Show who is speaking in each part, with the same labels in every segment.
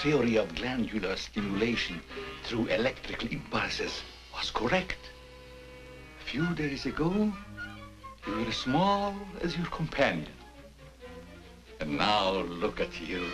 Speaker 1: Theory of glandular stimulation through electrical impulses was correct. A few days ago, you were as small as your companion. And now look at you.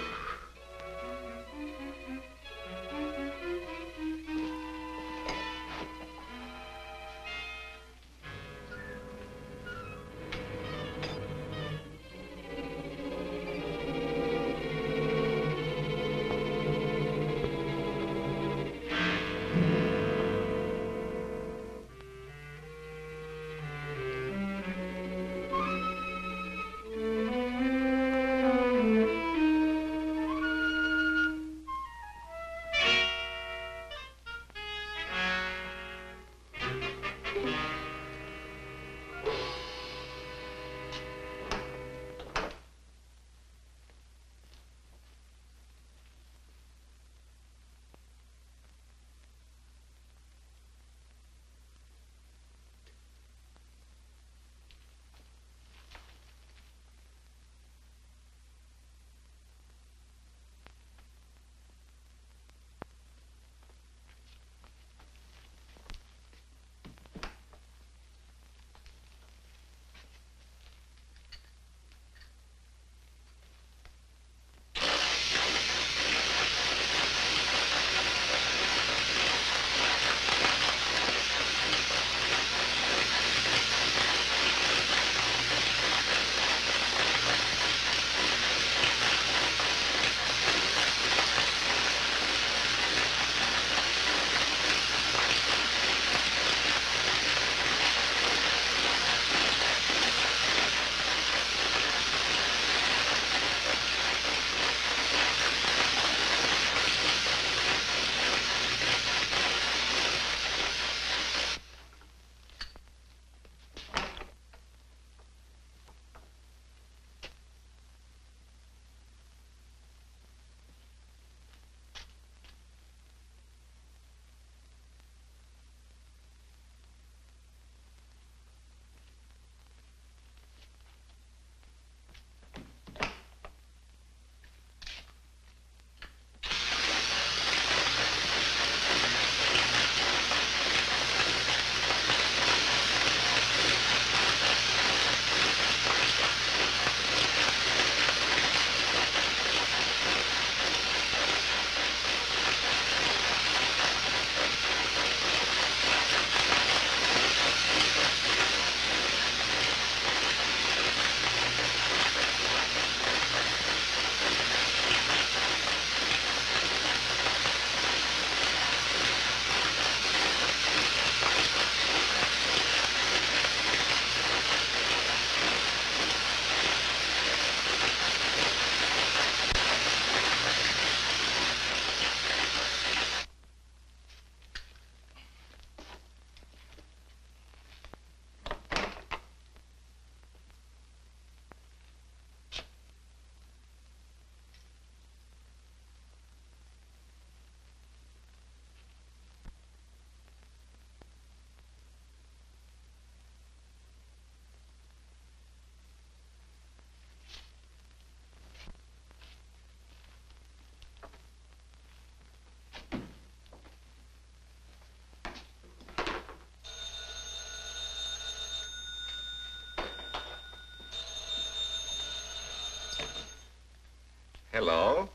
Speaker 2: Hello.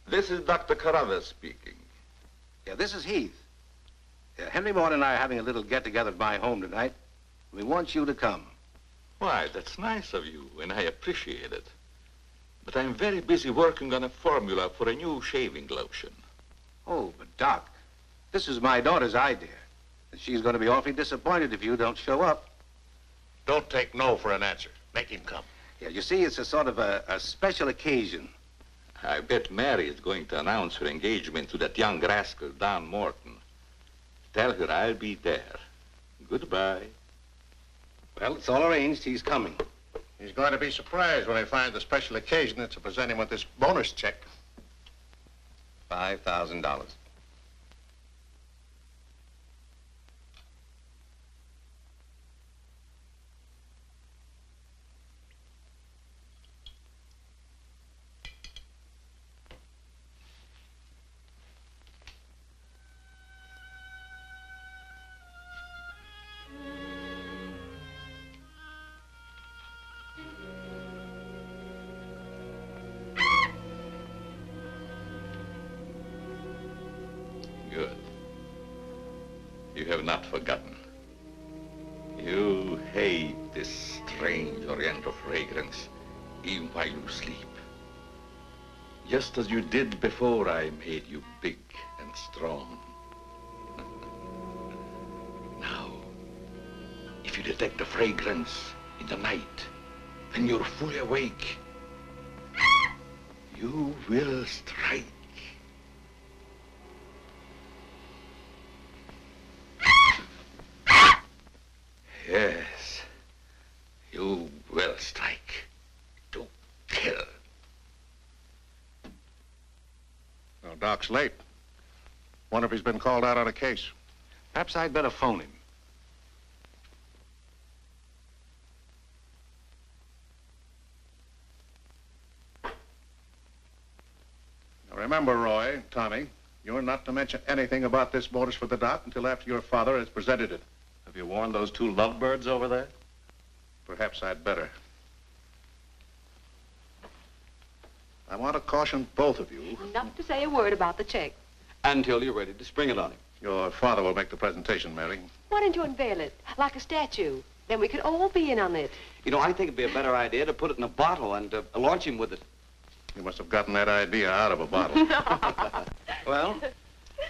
Speaker 2: This is Dr. Carruthers speaking.
Speaker 3: Yeah, this is Heath. Henry Morton and I are having a little get-together at my home tonight. We want you to come.
Speaker 2: Why, that's nice of you, and I appreciate it. But I'm very busy working on a formula for a new shaving lotion.
Speaker 3: Oh, but Doc, this is my daughter's idea. And she's going to be awfully disappointed if you don't show up.
Speaker 4: Don't take no for an answer. Make him come.
Speaker 3: Yeah, you see, it's a sort of a special occasion.
Speaker 2: I bet Mary is going to announce her engagement to that young rascal, Don Morton. Tell her I'll be there. Goodbye.
Speaker 3: Well, it's all arranged. He's coming.
Speaker 4: He's going to be surprised when he finds the special occasion that's to present him with this bonus check.
Speaker 3: $5,000.
Speaker 2: Good. You have not forgotten. You hate this strange oriental fragrance, even while you sleep. Just as you did before I made you big and strong. Now, if you detect the fragrance in the night, when you're fully awake, you will strike. Yes, you will strike to kill.
Speaker 4: Well, Doc's late. Wonder if he's been called out on a case.
Speaker 3: Perhaps I'd better phone him.
Speaker 4: Now remember, Roy, Tommy, you're not to mention anything about this bonus for the Doc until after your father has presented it.
Speaker 5: Have you warned those two lovebirds over there?
Speaker 4: Perhaps I'd better. I want to caution both of you.
Speaker 6: Not to say a word about the check.
Speaker 5: Until you're ready to spring it on him.
Speaker 4: Your father will make the presentation, Mary.
Speaker 6: Why don't you unveil it like a statue? Then we could all be in on it.
Speaker 5: You know, I think it'd be a better idea to put it in a bottle and launch him with it.
Speaker 4: You must have gotten that idea out of a bottle.
Speaker 3: Well,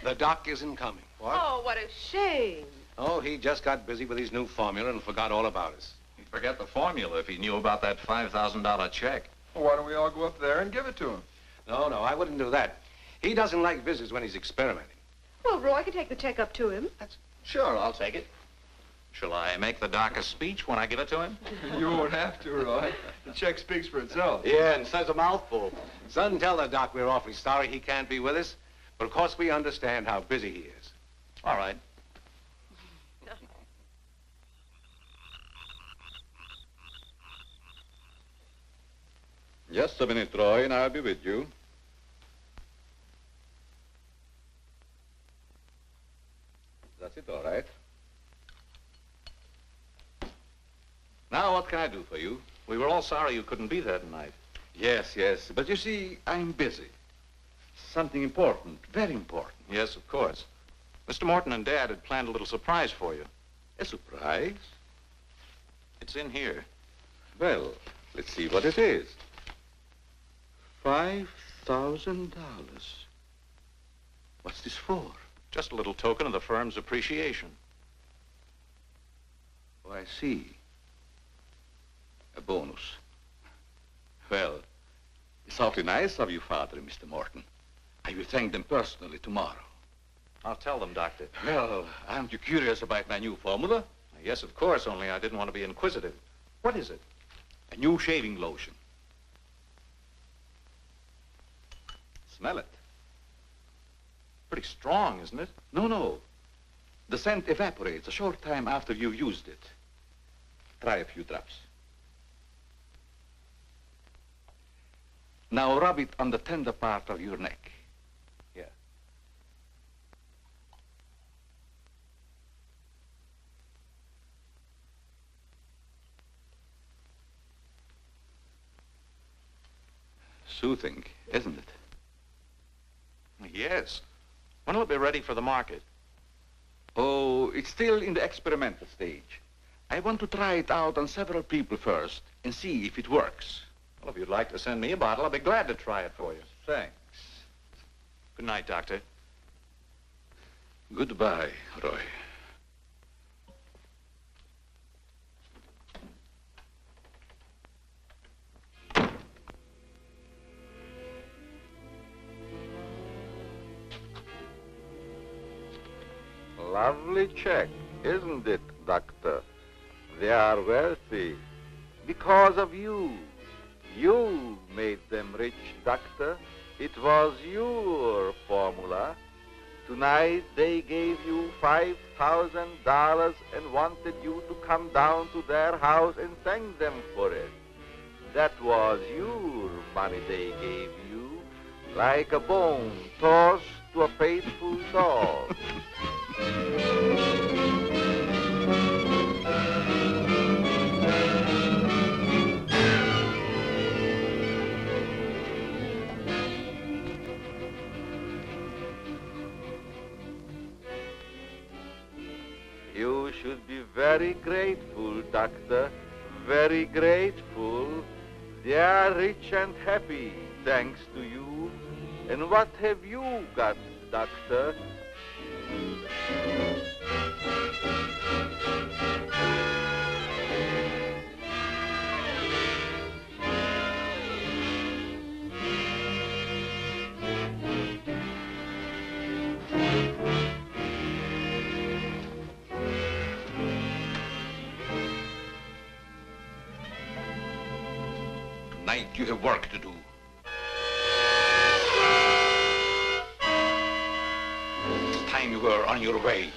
Speaker 3: the Doc isn't coming.
Speaker 4: What?
Speaker 6: Oh, what a shame.
Speaker 3: Oh, he just got busy with his new formula and forgot all about us.
Speaker 7: He'd forget the formula if he knew about that $5,000 check.
Speaker 8: Well, why don't we all go up there and give it to him?
Speaker 3: No, I wouldn't do that. He doesn't like visits when he's experimenting.
Speaker 6: Well, Roy could take the check up to him.
Speaker 7: Sure, I'll take it. Shall I make the Doc a speech when I give it to him?
Speaker 8: You won't have to, Roy. The check speaks for itself.
Speaker 5: Yeah, and says a mouthful.
Speaker 3: Son, tell the Doc we're awfully sorry he can't be with us. But of course we understand how busy he is.
Speaker 7: All right.
Speaker 2: Just a minute, Roy, and I'll be with you. That's it, all right. Now, what can I do for you?
Speaker 7: We were all sorry you couldn't be there tonight.
Speaker 2: Yes, but you see, I'm busy. Something important, very important.
Speaker 7: Yes, of course. Mr. Morton and Dad had planned a little surprise for you.
Speaker 2: A surprise?
Speaker 7: It's in here.
Speaker 2: Well, let's see what it is. $5,000. What's this for?
Speaker 7: Just a little token of the firm's appreciation.
Speaker 2: Oh, I see. A bonus. Well, it's awfully nice of you, Father and Mr. Morton. I will thank them personally tomorrow.
Speaker 7: I'll tell them, Doctor.
Speaker 2: Well, aren't you curious about my new formula?
Speaker 7: Yes, of course, only I didn't want to be inquisitive. What is it?
Speaker 2: A new shaving lotion. Smell it.
Speaker 7: Pretty strong, isn't it?
Speaker 2: No. The scent evaporates a short time after you've used it. Try a few drops. Now rub it on the tender part of your neck. Here. soothing, isn't it?
Speaker 7: Yes. When will it be ready for the market?
Speaker 2: Oh, it's still in the experimental stage. I want to try it out on several people first and see if it works.
Speaker 7: Well, if you'd like to send me a bottle, I'll be glad to try it for you.
Speaker 2: Thanks.
Speaker 7: Good night, Doctor.
Speaker 2: Goodbye, Roy.
Speaker 9: Lovely check, isn't it, Doctor? They are wealthy because of you. You made them rich, Doctor. It was your formula. Tonight they gave you $5,000 and wanted you to come down to their house and thank them for it. That was your money they gave you, like a bone tossed to a faithful dog. You should be very grateful, Doctor, very grateful. They are rich and happy, thanks to you. And what have you got, Doctor?
Speaker 2: Tonight you have work to do. It's time you were on your way.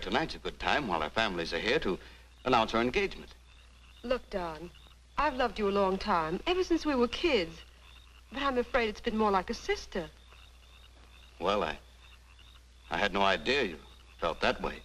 Speaker 5: Tonight's a good time while our families are here to announce our engagement.
Speaker 6: Look, Don, I've loved you a long time, ever since we were kids. But I'm afraid it's been more like a sister.
Speaker 5: Well, I had no idea you felt that way.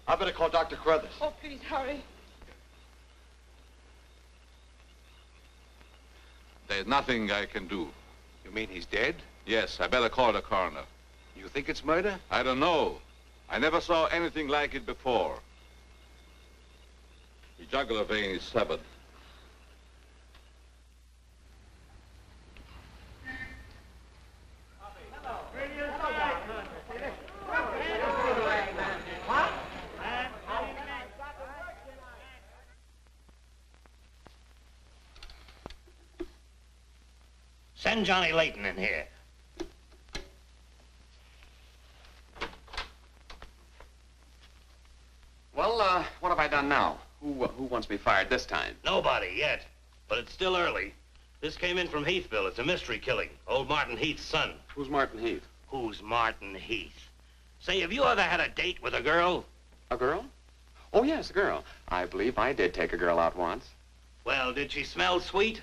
Speaker 7: I better call Dr. Carruthers.
Speaker 6: Oh, please, hurry.
Speaker 2: There's nothing I can do.
Speaker 3: You mean he's dead?
Speaker 2: Yes, I better call the coroner.
Speaker 3: You think it's murder?
Speaker 2: I don't know. I never saw anything like it before. The jugular vein is severed.
Speaker 10: Send Johnny Layton in here.
Speaker 5: Well, what have I done now? Who wants me fired this time?
Speaker 10: Nobody yet, but it's still early. This came in from Heathville. It's a mystery killing. Old Martin Heath's son.
Speaker 5: Who's Martin Heath?
Speaker 10: Who's Martin Heath? Say, have you ever had a date with a girl?
Speaker 5: A girl? Oh, yes, a girl. I believe I did take a girl out once.
Speaker 10: Well, did she smell sweet?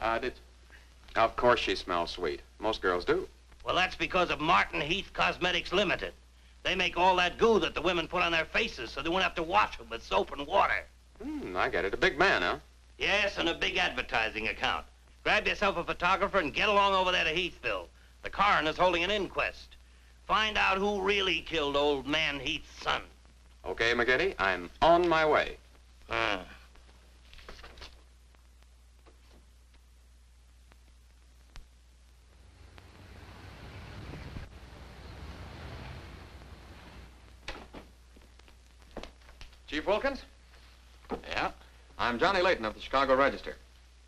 Speaker 5: Of course she smells sweet. Most girls do.
Speaker 10: Well, that's because of Martin Heath Cosmetics Limited. They make all that goo that the women put on their faces so they won't have to wash them with soap and water.
Speaker 5: I get it. A big man, huh?
Speaker 10: Yes, and a big advertising account. Grab yourself a photographer and get along over there to Heathville. The coroner's holding an inquest. Find out who really killed old man Heath's son.
Speaker 5: Okay, McGinty, I'm on my way.
Speaker 11: Chief Wilkins?
Speaker 2: Yeah?
Speaker 11: I'm Johnny Layton of the Chicago Register.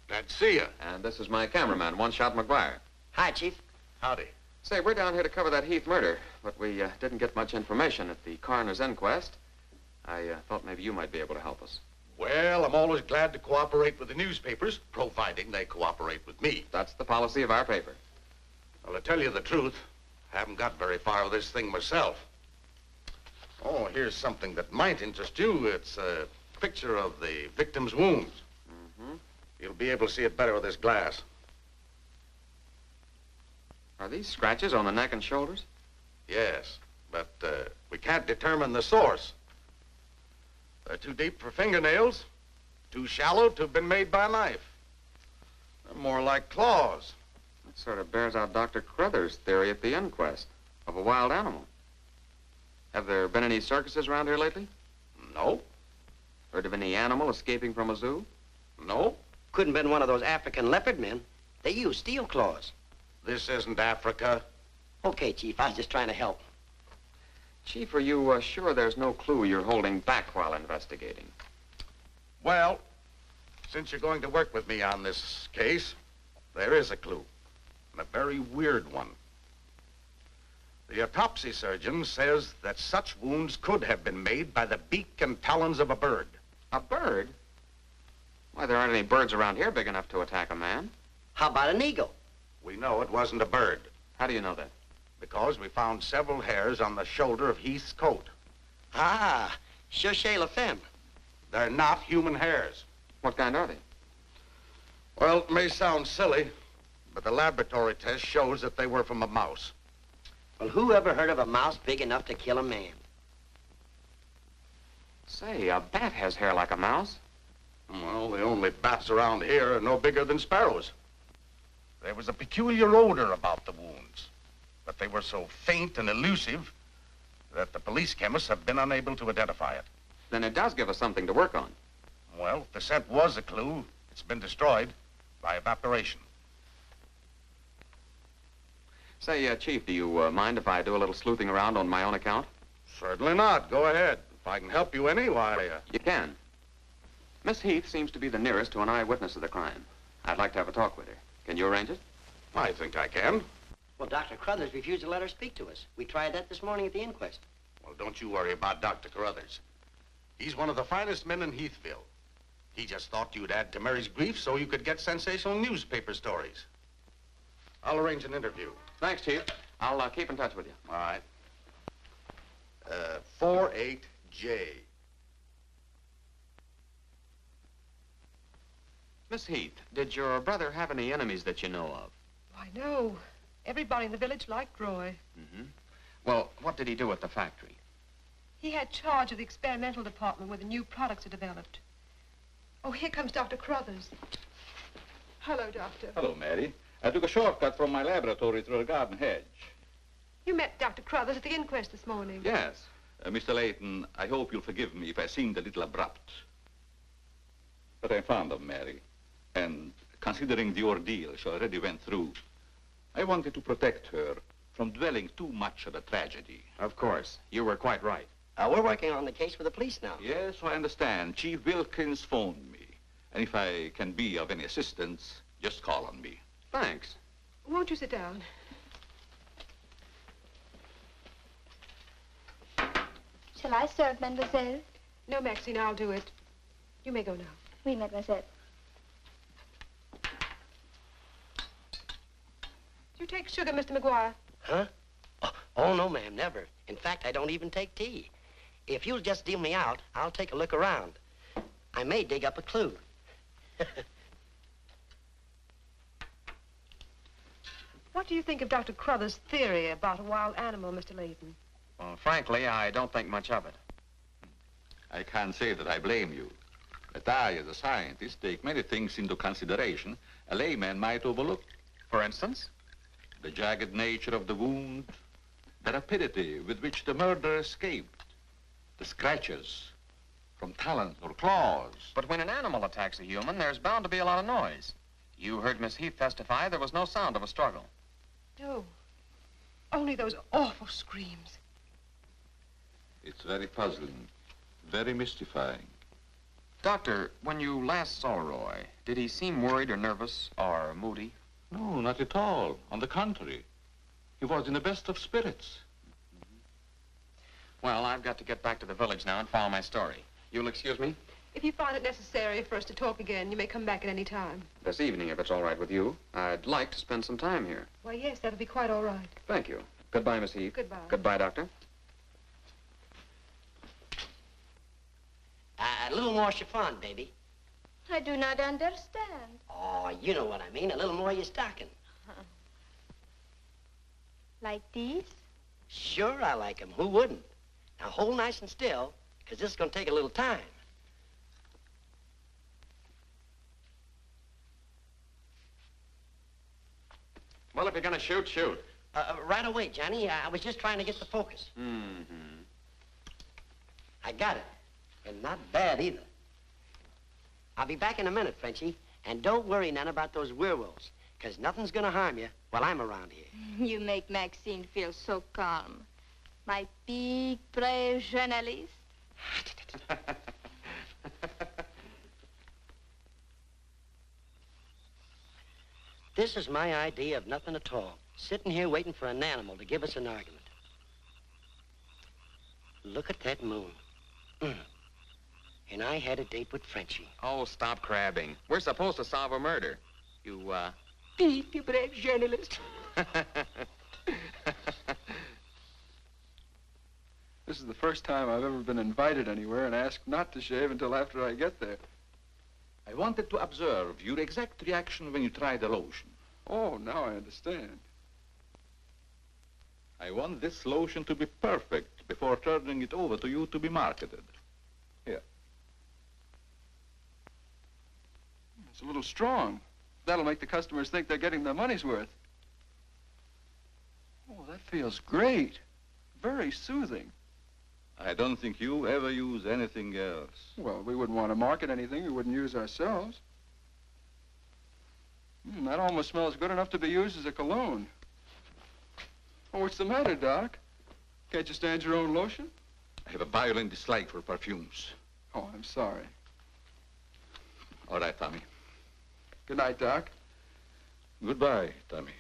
Speaker 2: Glad to see you.
Speaker 11: And this is my cameraman, One Shot McGuire.
Speaker 10: Hi, Chief.
Speaker 2: Howdy.
Speaker 11: Say, we're down here to cover that Heath murder, but we didn't get much information at the coroner's inquest. I thought maybe you might be able to help us.
Speaker 2: Well, I'm always glad to cooperate with the newspapers, providing they cooperate with me.
Speaker 11: That's the policy of our paper.
Speaker 2: Well, to tell you the truth, I haven't got very far with this thing myself. Oh, here's something that might interest you. It's a picture of the victim's wounds.
Speaker 11: Mm-hmm.
Speaker 2: You'll be able to see it better with this glass.
Speaker 11: Are these scratches on the neck and shoulders?
Speaker 2: Yes, but we can't determine the source. They're too deep for fingernails, too shallow to have been made by a knife. They're more like claws.
Speaker 11: That sort of bears out Dr. Crothers' theory at the inquest of a wild animal. Have there been any circuses around here lately?
Speaker 2: No.
Speaker 11: Heard of any animal escaping from a zoo?
Speaker 2: No.
Speaker 10: Couldn't have been one of those African leopard men. They use steel claws.
Speaker 2: This isn't Africa.
Speaker 10: Okay, Chief, I was just trying to help.
Speaker 11: Chief, are you sure there's no clue you're holding back while investigating?
Speaker 2: Well, since you're going to work with me on this case, there is a clue, and a very weird one. The autopsy surgeon says that such wounds could have been made by the beak and talons of a bird.
Speaker 11: A bird? Why, there aren't any birds around here big enough to attack a man.
Speaker 10: How about an eagle?
Speaker 2: We know it wasn't a bird.
Speaker 11: How do you know that?
Speaker 2: Because we found several hairs on the shoulder of Heath's coat.
Speaker 10: Ah, cherchez la femme.
Speaker 2: They're not human hairs.
Speaker 11: What kind are they?
Speaker 2: Well, it may sound silly, but the laboratory test shows that they were from a mouse.
Speaker 10: Well, who ever heard of a mouse big enough to kill a man?
Speaker 11: Say, a bat has hair like a mouse.
Speaker 2: Well, the only bats around here are no bigger than sparrows. There was a peculiar odor about the wounds, but they were so faint and elusive that the police chemists have been unable to identify it.
Speaker 11: Then it does give us something to work on.
Speaker 2: Well, if the scent was a clue, it's been destroyed by evaporation.
Speaker 11: Say, Chief, do you mind if I do a little sleuthing around on my own account?
Speaker 2: Certainly not. Go ahead. If I can help you any, why...
Speaker 11: You can. Miss Heath seems to be the nearest to an eyewitness of the crime. I'd like to have a talk with her. Can you arrange it?
Speaker 2: I think I can.
Speaker 10: Well, Dr. Crothers refused to let her speak to us. We tried that this morning at the inquest.
Speaker 2: Well, don't you worry about Dr. Carruthers. He's one of the finest men in Heathville. He just thought you'd add to Mary's grief so you could get sensational newspaper stories. I'll arrange an interview.
Speaker 11: Thanks, Chief. I'll keep in touch with you.
Speaker 2: All right. 48J.
Speaker 11: Miss Heath, did your brother have any enemies that you know of?
Speaker 6: Why, no. Everybody in the village liked Roy.
Speaker 11: Mm-hmm. Well, what did he do at the factory?
Speaker 6: He had charge of the experimental department where the new products are developed. Oh, here comes Dr. Crothers. Hello, Doctor.
Speaker 12: Hello, Mary. I took a shortcut from my laboratory through a garden hedge.
Speaker 6: You met Dr. Crothers at the inquest this morning.
Speaker 12: Yes. Mr. Layton, I hope you'll forgive me if I seemed a little abrupt. But I'm fond of Mary. And considering the ordeal she already went through, I wanted to protect her from dwelling too much on the tragedy.
Speaker 11: Of course. You were quite right.
Speaker 10: We're working on the case with the police now.
Speaker 12: Yes, I understand. Chief Wilkins phoned me. And if I can be of any assistance, just call on me.
Speaker 11: Thanks.
Speaker 6: Won't you sit down?
Speaker 13: Shall I serve, mademoiselle?
Speaker 6: No, Maxine, I'll do it. You may go now.
Speaker 13: Oui, mademoiselle.
Speaker 6: Do you take sugar, Mr. McGuire?
Speaker 10: Huh? Oh, no, ma'am, never. In fact, I don't even take tea. If you'll just deal me out, I'll take a look around. I may dig up a clue.
Speaker 6: What do you think of Dr. Crothers' theory about a wild animal, Mr. Layton?
Speaker 11: Well, frankly, I don't think much of it.
Speaker 12: I can't say that I blame you. But I, as a scientist, take many things into consideration a layman might overlook.
Speaker 11: For instance?
Speaker 12: The jagged nature of the wound, the rapidity with which the murderer escaped, the scratches from talons or claws.
Speaker 11: But when an animal attacks a human, there's bound to be a lot of noise. You heard Miss Heath testify there was no sound of a struggle.
Speaker 6: No. Only those awful screams.
Speaker 12: It's very puzzling. very mystifying.
Speaker 11: Doctor, when you last saw Roy, did he seem worried or nervous or moody?
Speaker 12: No, not at all. On the contrary. He was in the best of spirits.
Speaker 11: Well, I've got to get back to the village now and follow my story. You'll excuse me?
Speaker 6: If you find it necessary for us to talk again, you may come back at any time.
Speaker 11: This evening, if it's all right with you. I'd like to spend some time here.
Speaker 6: Why, yes, that'll be quite all right.
Speaker 11: Thank you. Goodbye, Miss Heath.
Speaker 6: Goodbye.
Speaker 11: Goodbye, Doctor.
Speaker 10: A little more chiffon, baby.
Speaker 13: I do not understand.
Speaker 10: Oh, you know what I mean. A little more of your stocking.
Speaker 13: Like these?
Speaker 10: Sure, I like 'em. Who wouldn't? Now, hold nice and still, because this is going to take a little time.
Speaker 11: Well, if you're going to shoot, shoot.
Speaker 10: Right away, Johnny. I was just trying to get the focus.
Speaker 11: Mm-hmm.
Speaker 10: I got it. And not bad, either. I'll be back in a minute, Frenchie. And don't worry none about those werewolves, because nothing's going to harm you while I'm around here.
Speaker 13: You make Maxine feel so calm. My big, brave journalist.
Speaker 10: This is my idea of nothing at all. Sitting here waiting for an animal to give us an argument. Look at that moon. And I had a date with Frenchie.
Speaker 11: Oh, stop crabbing. We're supposed to solve a murder. You,
Speaker 10: Big, brave journalist.
Speaker 8: This is the first time I've ever been invited anywhere and asked not to shave until after I get there.
Speaker 12: I wanted to observe your exact reaction when you tried the lotion.
Speaker 8: Oh, now I understand.
Speaker 12: I want this lotion to be perfect before turning it over to you to be marketed. Here.
Speaker 8: It's a little strong. That'll make the customers think they're getting their money's worth. Oh, that feels great. Very soothing.
Speaker 12: I don't think you ever use anything else.
Speaker 8: Well, we wouldn't want to market anything we wouldn't use ourselves. That almost smells good enough to be used as a cologne. Oh, what's the matter, Doc? Can't you stand your own lotion?
Speaker 12: I have a violent dislike for perfumes.
Speaker 8: Oh, I'm sorry.
Speaker 12: All right, Tommy.
Speaker 8: Good night, Doc.
Speaker 12: Goodbye, Tommy.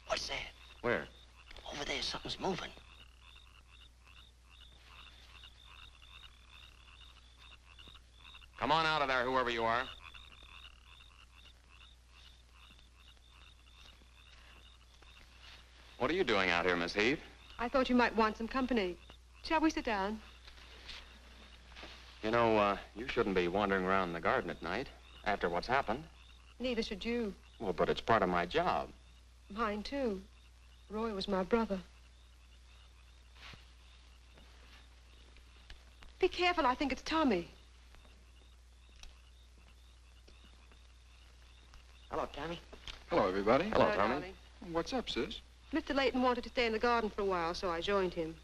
Speaker 10: What's that?
Speaker 11: Where?
Speaker 10: Over there, something's moving.
Speaker 11: Come on out of there, whoever you are. What are you doing out here, Miss Heath?
Speaker 6: I thought you might want some company. Shall we sit down?
Speaker 11: You know, you shouldn't be wandering around in the garden at night after what's happened.
Speaker 6: Neither should you.
Speaker 11: Well, but it's part of my job.
Speaker 6: Mine, too. Roy was my brother. Be careful, I think it's Tommy.
Speaker 10: Hello, Tommy.
Speaker 8: Hello, everybody.
Speaker 11: Hello, Tommy.
Speaker 6: darling.
Speaker 8: What's up, sis?
Speaker 6: Mr. Layton wanted to stay in the garden for a while, so I joined him.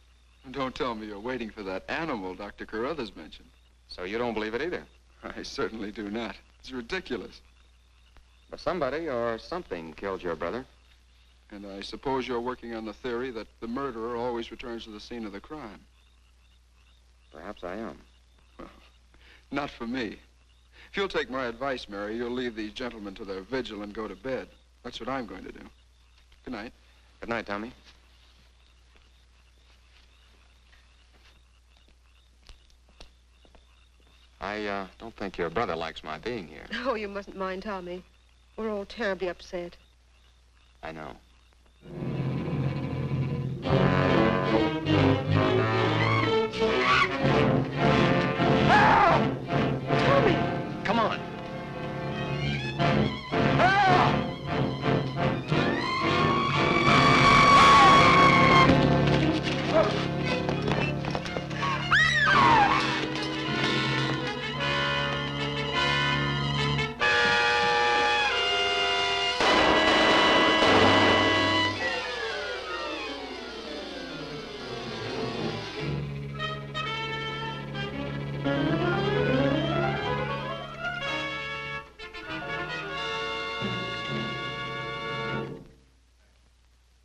Speaker 8: Don't tell me you're waiting for that animal Dr. Carruthers mentioned.
Speaker 11: So you don't believe it either?
Speaker 8: I certainly do not. It's ridiculous.
Speaker 11: But somebody or something killed your brother.
Speaker 8: And I suppose you're working on the theory that the murderer always returns to the scene of the crime.
Speaker 11: Perhaps I am.
Speaker 8: Well, not for me. If you'll take my advice, Mary, you'll leave these gentlemen to their vigil and go to bed. That's what I'm going to do. Good night.
Speaker 11: Good night, Tommy. I don't think your brother likes my being here.
Speaker 6: Oh, you mustn't mind Tommy. We're all terribly upset.
Speaker 11: I know.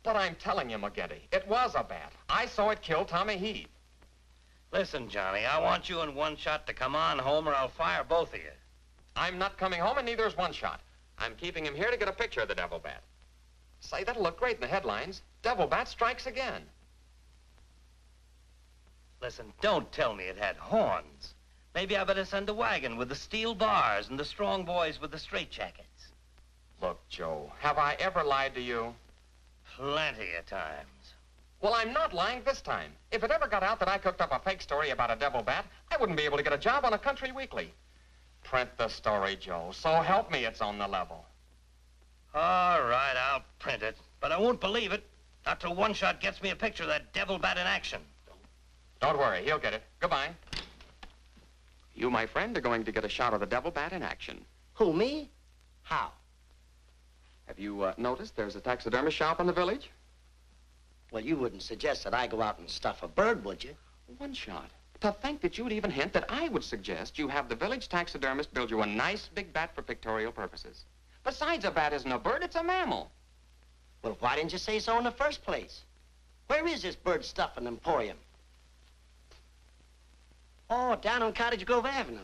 Speaker 11: But I'm telling you, McGinty, it was a bat. I saw it kill Tommy Heath.
Speaker 14: Listen, Johnny, I want you and One Shot to come on home or I'll fire both of you.
Speaker 11: I'm not coming home, and neither is One Shot. I'm keeping him here to get a picture of the devil bat. Say, that'll look great in the headlines. Devil bat strikes again.
Speaker 14: Listen, don't tell me it had horns. Maybe I better send a wagon with the steel bars and the strong boys with the straitjackets.
Speaker 11: Look, Joe, have I ever lied to you?
Speaker 14: Plenty of times.
Speaker 11: Well, I'm not lying this time. If it ever got out that I cooked up a fake story about a devil bat, I wouldn't be able to get a job on a country weekly. Print the story, Joe. So help me, it's on the level.
Speaker 14: All right, I'll print it. But I won't believe it. Not till One Shot gets me a picture of that devil bat in action.
Speaker 11: Don't worry, he'll get it. Goodbye. You, my friend, are going to get a shot of the devil bat in action.
Speaker 10: Who, me? How?
Speaker 11: Have you noticed there's a taxidermist shop in the village?
Speaker 10: Well, you wouldn't suggest that I go out and stuff a bird, would you?
Speaker 11: One Shot. To think that you'd even hint that I would suggest you have the village taxidermist build you a nice big bat for pictorial purposes. Besides, a bat isn't a bird, it's a mammal.
Speaker 10: Well, why didn't you say so in the first place? Where is this bird stuffing emporium? Oh, down on Cottage Grove Avenue.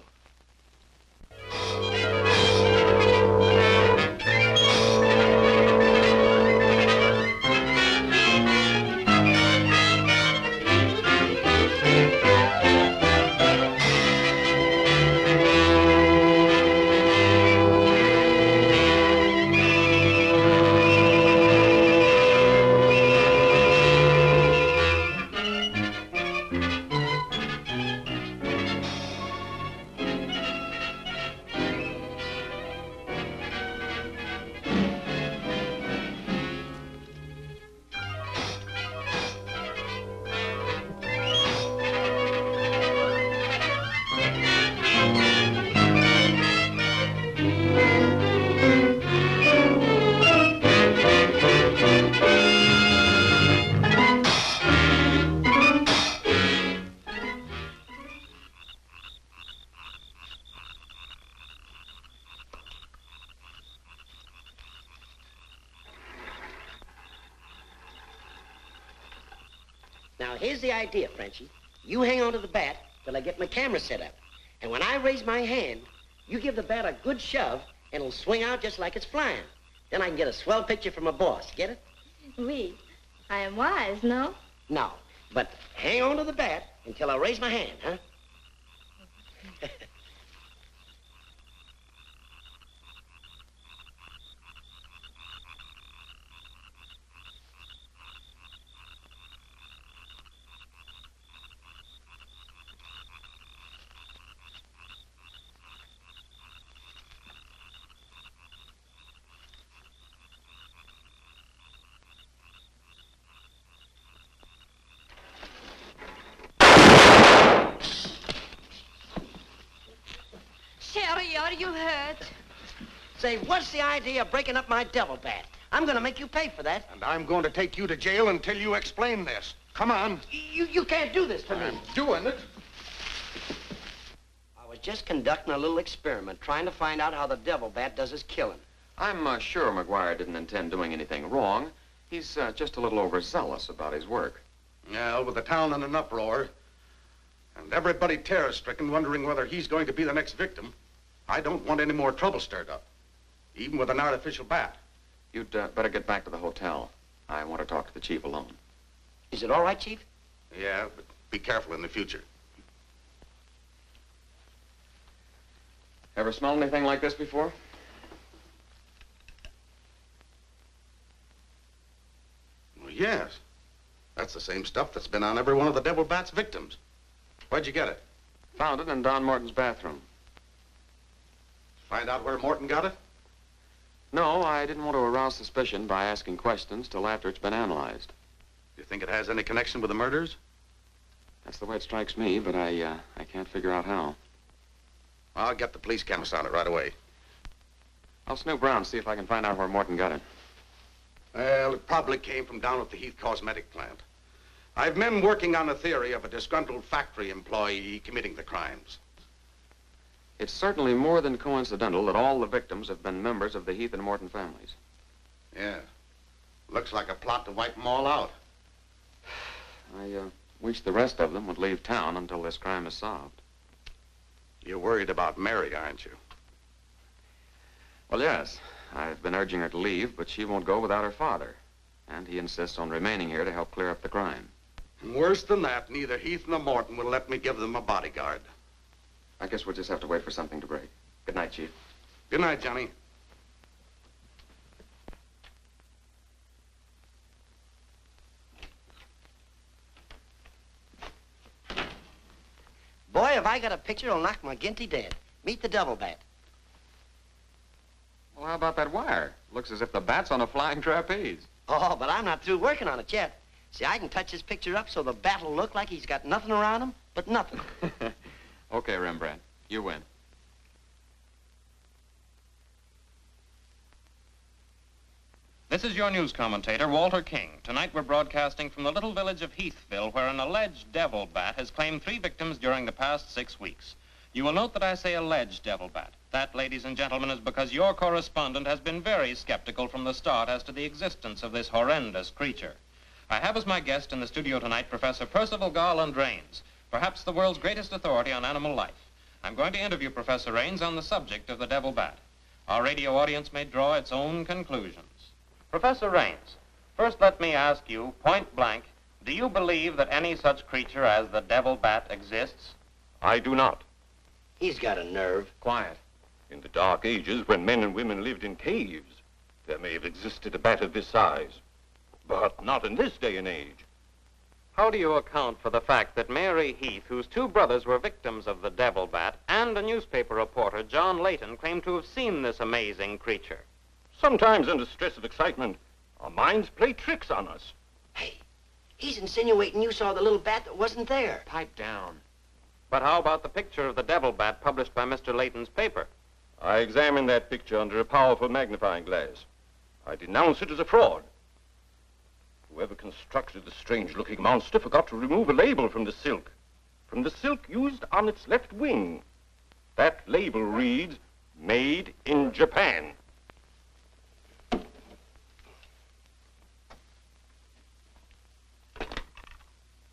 Speaker 10: Now, here's the idea, Frenchie. You hang on to the bat till I get my camera set up. And when I raise my hand, you give the bat a good shove, and it'll swing out just like it's flying. Then I can get a swell picture from my boss. Get it?
Speaker 13: Oui. I am wise, no?
Speaker 10: No. But hang on to the bat until I raise my hand, huh?
Speaker 13: Sherry, are you hurt?
Speaker 10: Say, what's the idea of breaking up my devil bat? I'm going to make you pay for that.
Speaker 2: And I'm going to take you to jail until you explain this. Come on.
Speaker 10: You can't do this to me.
Speaker 2: I'm doing it.
Speaker 10: I was just conducting a little experiment, trying to find out how the devil bat does his killing.
Speaker 11: I'm sure McGuire didn't intend doing anything wrong. He's just a little overzealous about his work.
Speaker 2: Yeah, with the town in an uproar, and everybody terror-stricken, wondering whether he's going to be the next victim, I don't want any more trouble stirred up, even with an artificial bat.
Speaker 11: You'd better get back to the hotel. I want to talk to the chief alone.
Speaker 10: Is it all right, Chief?
Speaker 2: Yeah, but be careful in the future.
Speaker 11: Ever smelled anything like this before?
Speaker 2: Well, yes. That's the same stuff that's been on every one of the devil bat's victims. Where'd you get it?
Speaker 11: Found it in Don Morton's bathroom.
Speaker 2: Find out where Morton got it?
Speaker 11: No, I didn't want to arouse suspicion by asking questions till after it's been analyzed.
Speaker 2: You think it has any connection with the murders?
Speaker 11: That's the way it strikes me, but I can't figure out how.
Speaker 2: I'll get the police chemist on it right away.
Speaker 11: I'll snoop around, see if I can find out where Morton got it.
Speaker 2: Well, it probably came from down at the Heath Cosmetic plant. I've men working on a theory of a disgruntled factory employee committing the crimes.
Speaker 11: It's certainly more than coincidental that all the victims have been members of the Heath and Morton families.
Speaker 2: Yeah. Looks like a plot to wipe them all out.
Speaker 11: I wish the rest of them would leave town until this crime is solved.
Speaker 2: You're worried about Mary, aren't you?
Speaker 11: Well, yes. I've been urging her to leave, but she won't go without her father. And he insists on remaining here to help clear up the crime.
Speaker 2: And worse than that, neither Heath nor Morton will let me give them a bodyguard.
Speaker 11: I guess we'll just have to wait for something to break. Good night, Chief.
Speaker 2: Good night, Johnny.
Speaker 10: Boy, if I got a picture, it'll knock McGinty dead. Meet the double bat.
Speaker 11: Well, how about that wire? Looks as if the bat's on a flying trapeze.
Speaker 10: Oh, but I'm not through working on it yet. See, I can touch this picture up so the bat will look like he's got nothing around him but nothing.
Speaker 11: Okay, Rembrandt. You win.
Speaker 15: This is your news commentator, Walter King. Tonight we're broadcasting from the little village of Heathville, where an alleged devil bat has claimed 3 victims during the past 6 weeks. You will note that I say alleged devil bat. That, ladies and gentlemen, is because your correspondent has been very skeptical from the start as to the existence of this horrendous creature. I have as my guest in the studio tonight Professor Percival Garland Rains, perhaps the world's greatest authority on animal life. I'm going to interview Professor Rains on the subject of the devil bat. Our radio audience may draw its own conclusions. Professor Rains, first let me ask you, point blank, do you believe that any such creature as the devil bat exists?
Speaker 16: I do not.
Speaker 10: He's got a nerve.
Speaker 11: Quiet.
Speaker 16: In the dark ages, when men and women lived in caves, there may have existed a bat of this size. But not in this day and age.
Speaker 15: How do you account for the fact that Mary Heath, whose 2 brothers were victims of the devil bat, and a newspaper reporter, John Layton, claim to have seen this amazing creature?
Speaker 16: Sometimes under stress of excitement, our minds play tricks on us.
Speaker 10: Hey, he's insinuating you saw the little bat that wasn't there.
Speaker 15: Pipe down. But how about the picture of the devil bat published by Mr. Layton's paper?
Speaker 16: I examined that picture under a powerful magnifying glass. I denounce it as a fraud. Whoever constructed the strange-looking monster forgot to remove a label from the silk used on its left wing. That label reads, "Made in Japan."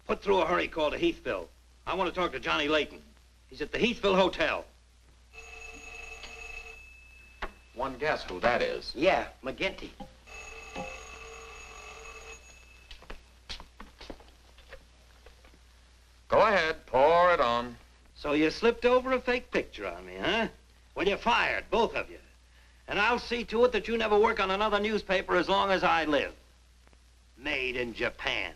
Speaker 14: Put through a hurry call to Heathville. I want to talk to Johnny Layton. He's at the Heathville Hotel.
Speaker 11: One guess who that is.
Speaker 10: Yeah, McGinty.
Speaker 11: Go ahead, pour it on.
Speaker 14: So you slipped over a fake picture on me, huh? Well, you're fired, both of you. And I'll see to it that you never work on another newspaper as long as I live. Made in Japan.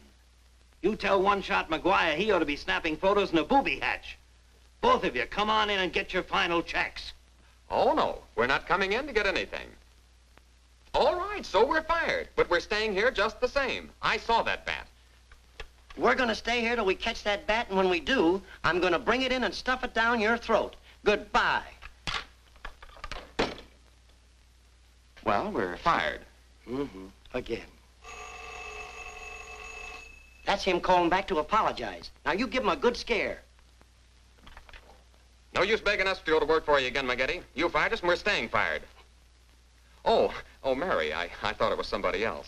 Speaker 14: You tell One-Shot McGuire he ought to be snapping photos in a booby hatch. Both of you, come on in and get your final checks.
Speaker 11: Oh, no. We're not coming in to get anything. All right, so we're fired. But we're staying here just the same. I saw that bat.
Speaker 10: We're going to stay here till we catch that bat, and when we do, I'm going to bring it in and stuff it down your throat. Goodbye.
Speaker 11: Well, we're fired.
Speaker 10: Mm-hmm. Again. That's him calling back to apologize. Now, you give him a good scare.
Speaker 11: No use begging us to go to work for you again, McGinty. You fired us, and we're staying fired. Oh, Mary, I thought it was somebody else.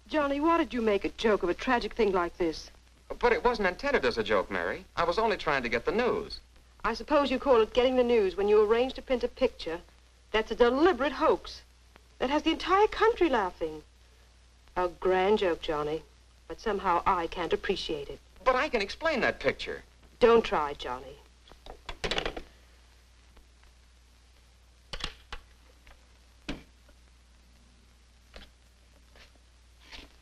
Speaker 6: Johnny, why did you make a joke of a tragic thing like this?
Speaker 11: But it wasn't intended as a joke, Mary. I was only trying to get the news.
Speaker 6: I suppose you call it getting the news when you arrange to print a picture. That's a deliberate hoax. That has the entire country laughing. A grand joke, Johnny. But somehow I can't appreciate it.
Speaker 11: But I can explain that picture.
Speaker 6: Don't try, Johnny.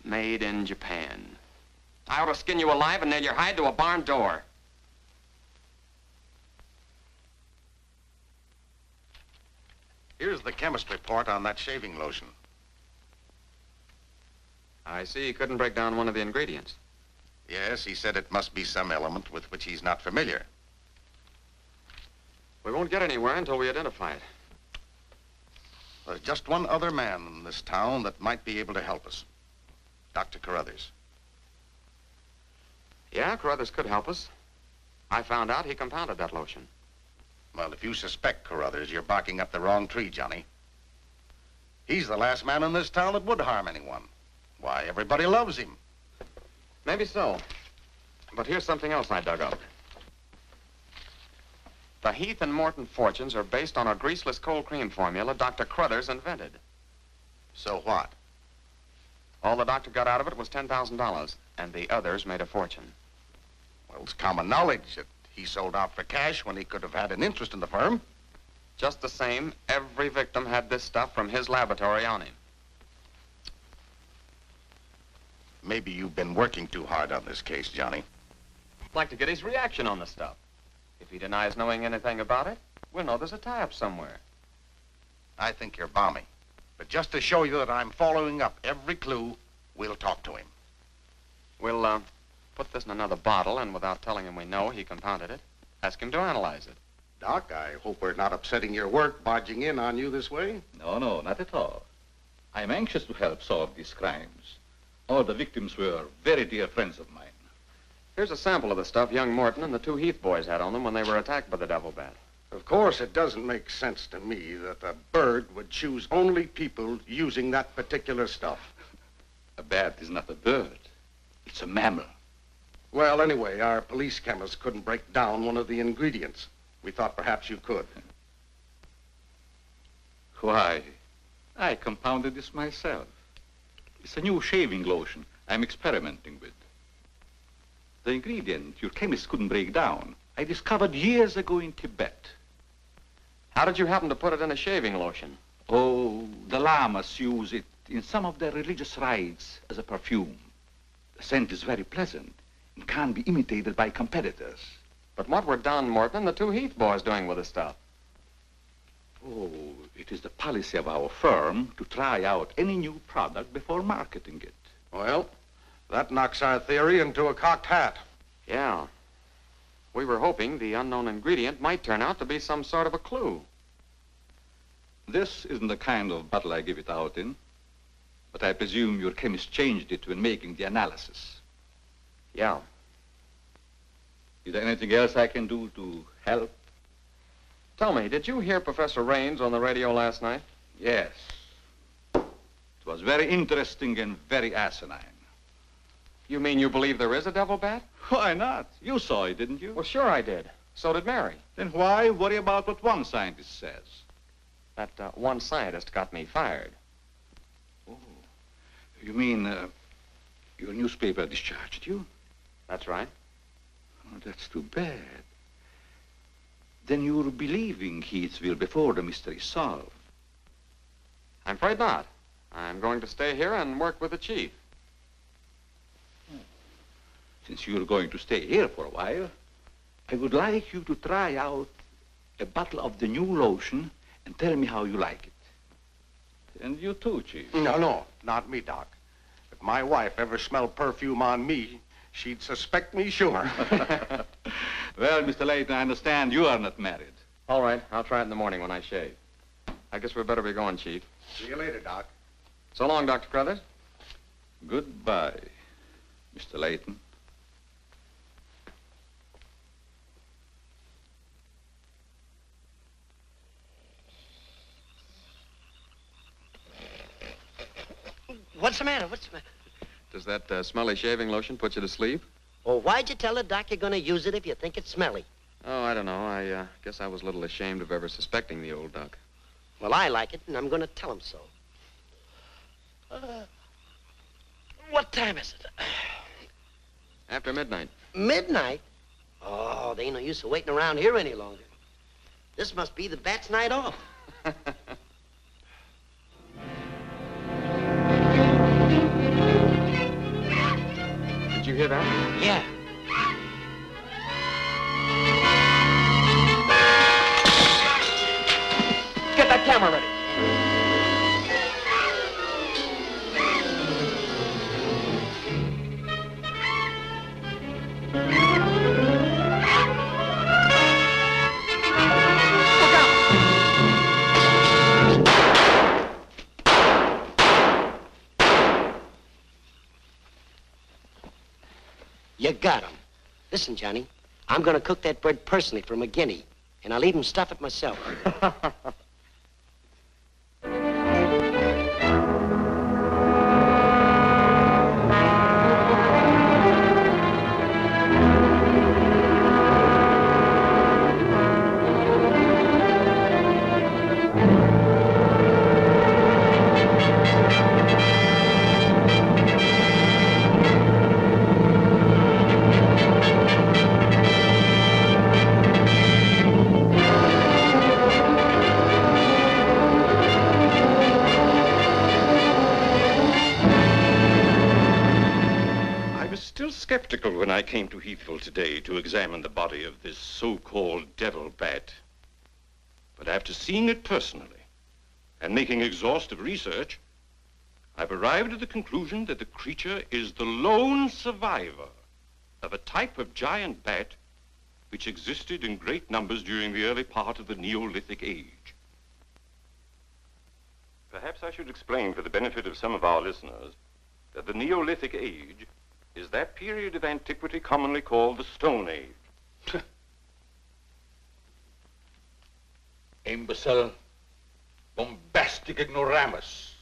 Speaker 11: Made in Japan. I ought to skin you alive and nail your hide to a barn door.
Speaker 2: Here's the chemist report on that shaving lotion.
Speaker 11: I see he couldn't break down one of the ingredients.
Speaker 2: Yes, he said it must be some element with which he's not familiar.
Speaker 11: We won't get anywhere until we identify it.
Speaker 2: There's just one other man in this town that might be able to help us. Dr. Carruthers.
Speaker 11: Yeah, Carruthers could help us. I found out he compounded that lotion.
Speaker 2: Well, if you suspect Carruthers, you're barking up the wrong tree, Johnny. He's the last man in this town that would harm anyone. Why, everybody loves him.
Speaker 11: Maybe so. But here's something else I dug up. The Heath and Morton fortunes are based on a greaseless cold cream formula Dr. Crothers invented.
Speaker 2: So what?
Speaker 11: All the doctor got out of it was $10,000, and the others made a fortune.
Speaker 2: Well, it's common knowledge that he sold out for cash when he could have had an interest in the firm.
Speaker 11: Just the same, every victim had this stuff from his laboratory on him.
Speaker 2: Maybe you've been working too hard on this case, Johnny.
Speaker 11: I'd like to get his reaction on the stuff. If he denies knowing anything about it, we'll know there's a tie-up somewhere.
Speaker 2: I think you're balmy. But just to show you that I'm following up every clue, we'll talk to him.
Speaker 11: We'll, put this in another bottle, and without telling him we know he compounded it, ask him to analyze it.
Speaker 2: Doc, I hope we're not upsetting your work barging in on you this way.
Speaker 12: No, no, not at all. I'm anxious to help solve these crimes. All the victims were very dear friends of mine.
Speaker 11: Here's a sample of the stuff young Morton and the two Heath boys had on them when they were attacked by the devil bat.
Speaker 2: Of course, it doesn't make sense to me that a bird would choose only people using that particular stuff.
Speaker 12: A bat is not a bird. It's a mammal.
Speaker 2: Well, anyway, our police chemist couldn't break down one of the ingredients. We thought perhaps you could.
Speaker 12: Why, I compounded this myself. It's a new shaving lotion I'm experimenting with. The ingredient your chemist couldn't break down, I discovered years ago in Tibet.
Speaker 11: How did you happen to put it in a shaving lotion?
Speaker 12: Oh, the lamas use it in some of their religious rites as a perfume. The scent is very pleasant and can't be imitated by competitors.
Speaker 11: But what were Don Morton and the two Heath boys doing with the stuff?
Speaker 12: Oh, it is the policy of our firm to try out any new product before marketing it.
Speaker 2: Well, that knocks our theory into a cocked hat.
Speaker 11: Yeah. We were hoping the unknown ingredient might turn out to be some sort of a clue.
Speaker 12: This isn't the kind of bottle I give it out in, but I presume your chemist changed it when making the analysis.
Speaker 11: Yeah.
Speaker 12: Is there anything else I can do to help?
Speaker 11: Tell me, did you hear Professor Raines on the radio last night?
Speaker 12: Yes. It was very interesting and very asinine.
Speaker 11: You mean you believe there is a devil bat?
Speaker 12: Why not? You saw it, didn't you?
Speaker 11: Well, sure I did. So did Mary.
Speaker 12: Then why worry about what one scientist says?
Speaker 11: That one scientist got me fired.
Speaker 12: Oh, you mean your newspaper discharged you?
Speaker 11: That's right.
Speaker 12: Oh, that's too bad. Then you're believing Heathville before the mystery is solved.
Speaker 11: I'm afraid not. I'm going to stay here and work with the chief.
Speaker 12: Since you're going to stay here for a while, I would like you to try out a bottle of the new lotion and tell me how you like it. And you too, Chief.
Speaker 2: No, not me, Doc. If my wife ever smelled perfume on me, she'd suspect me sure.
Speaker 12: Well, Mr. Layton, I understand you are not married.
Speaker 11: All right, I'll try it in the morning when I shave. I guess we'd better be going, Chief.
Speaker 2: See you later, Doc.
Speaker 11: So long, Dr. Crothers.
Speaker 12: Goodbye, Mr. Layton.
Speaker 10: What's the matter? What's the matter?
Speaker 11: Does that smelly shaving lotion put you to sleep?
Speaker 10: Well, why'd you tell the doc you're going to use it if you think it's smelly?
Speaker 11: Oh, I don't know. I guess I was a little ashamed of ever suspecting the old duck.
Speaker 10: Well, I like it, and I'm going to tell him so. What time is it?
Speaker 11: After midnight.
Speaker 10: Midnight? Oh, there ain't no use of waiting around here any longer. This must be the bat's night off.
Speaker 11: Did you hear that?
Speaker 10: Yeah.
Speaker 11: Get that camera ready.
Speaker 10: You got him. Listen, Johnny, I'm going to cook that bird personally for McGinney, and I'll even stuff it myself.
Speaker 16: still skeptical when I came to Heathville today to examine the body of this so-called devil bat. But after seeing it personally and making exhaustive research, I've arrived at the conclusion that the creature is the lone survivor of a type of giant bat which existed in great numbers during the early part of the Neolithic age. Perhaps I should explain for the benefit of some of our listeners that the Neolithic age is that period of antiquity commonly called the Stone Age.
Speaker 1: Imbecile, bombastic ignoramus.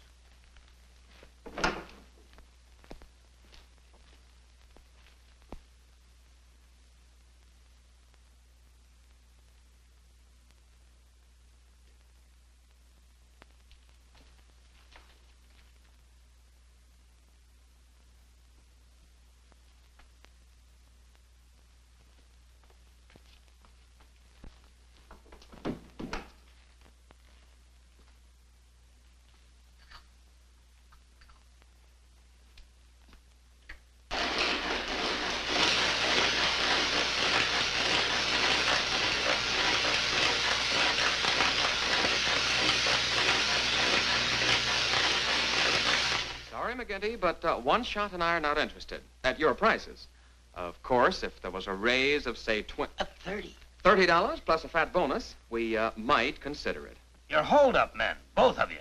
Speaker 11: McGinty, but One Shot and I are not interested. At your prices. Of course, if there was a raise of, say, $30 plus a fat bonus, we might consider it.
Speaker 14: You're hold-up men, both of you.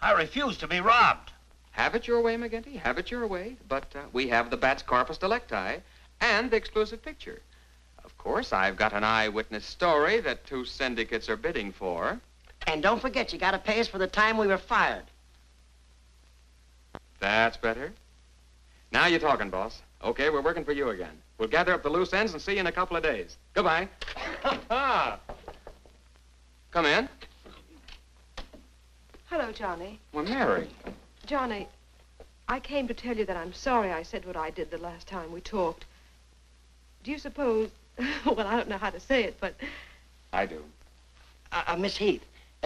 Speaker 14: I refuse to be robbed.
Speaker 11: Have it your way, McGinty. Have it your way. But we have the bat's corpus delicti and the exclusive picture. Of course, I've got an eyewitness story that 2 syndicates are bidding for.
Speaker 10: And don't forget, you gotta pay us for the time we were fired.
Speaker 11: That's better. Now you're talking, boss. Okay, we're working for you again. We'll gather up the loose ends and see you in a couple of days. Goodbye. Come in.
Speaker 6: Hello, Johnny.
Speaker 11: Well, Mary.
Speaker 6: Johnny, I came to tell you that I'm sorry I said what I did the last time we talked. Do you suppose... well, I don't know how to say it, but...
Speaker 11: I do.
Speaker 10: Miss Heath,